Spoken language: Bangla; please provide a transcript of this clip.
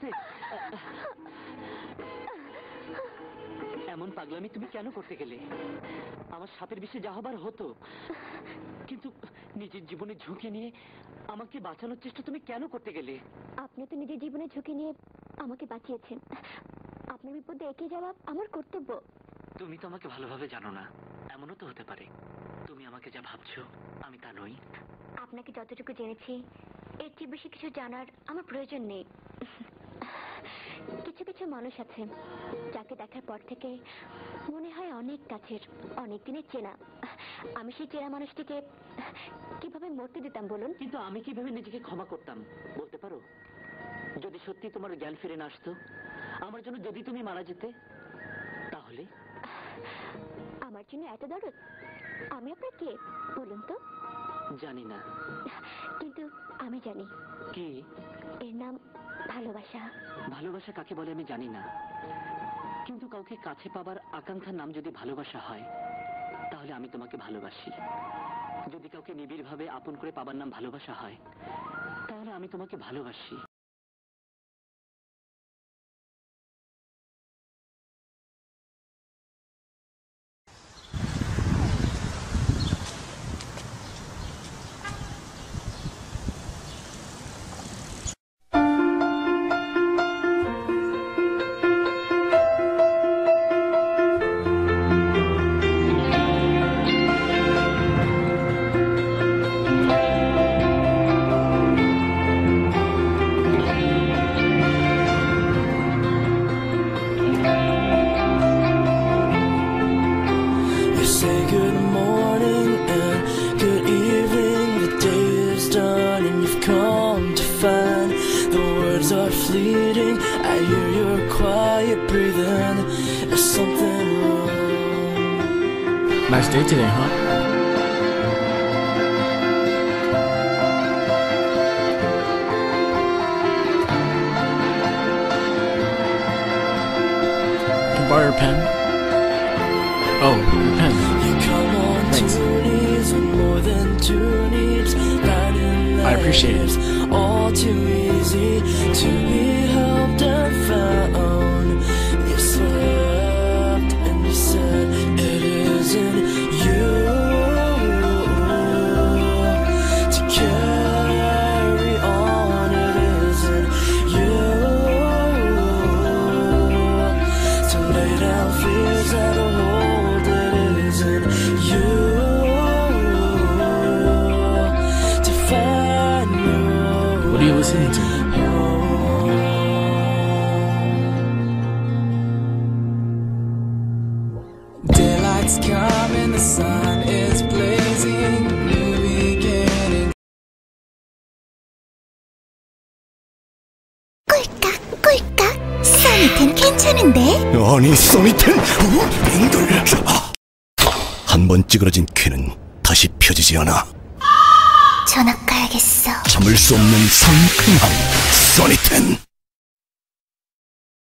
আস্তে। এমন পাগলামি তুমি কেন করতে গেলে? আমার সাপের বিষে যা হবার হতো, কিন্তু নিজের জীবনে ঝুঁকি নিয়ে আমাকে বাঁচানোর চেষ্টা তুমি কেন করতে গেলে? আপনি তো নিজের জীবনে ঝুঁকি নিয়ে আমাকে বাঁচিয়েছেন। আপনার বিপদে এগিয়ে যাওয়া আমার কর্তব্য। তুমি তো আমাকে ভালোভাবে জানো না, এমনও তো হতে পারে তুমি আমাকে যা ভাবছো আমি তা নই। আপনাকে যতটুকু জেনেছি এর চেয়ে বেশি কিছু জানার আমার প্রয়োজন নেই। কিছু কিছু মানুষ আছে যাকে দেখার পর থেকে মনে হয় অনেক কাছের, অনেক দিনের চেনা। আমি সেই চেনা মানুষটিকে কিভাবে মরতে দিতাম বলুন? কিন্তু আমি কিভাবে নিজেকে ক্ষমা করতাম বলতে পারো? যদি সত্যি তোমার জ্ঞান ফিরে না আসতো, আমার জন্য যদি তুমি মারা যেতে, তাহলে? আমার জন্য এত দরদ? আমি আপনার কে বলুন তো? জানি না, কিন্তু আমি জানি। কি? এর নাম ভালোবাসা। ভালোবাসা কাকে বলে আমি জানি না, কিন্তু কাউকে কাছে পাবার আকাঙ্ক্ষার নাম যদি ভালোবাসা হয়, তাহলে আমি তোমাকে ভালোবাসি। যদি কাউকে নিবিড়ভাবে আপন করে পাবার নাম ভালোবাসা হয়, তাহলে আমি তোমাকে ভালোবাসি। Fleeting, I hear your quiet breathing. There's something wrong. Nice day today, huh? Can I borrow your pen? Oh, your pen. You come on Thanks. two knees with more than two needs. I appreciate it. All too easy to be helped and found. You slept and you said it isn't you to carry on. It isn't you to lay down fears that hold. It isn't you to find you. What are you listening to? Daylight's coming, the sun is blazing, new beginning. 꿀깍 써니텐 괜찮은데? 아니 써니텐 앵글 한 번 찌그러진 쾌는 다시 펴지지 않아. 전학 가야겠어. 참을 수 없는 상큼함 써니텐.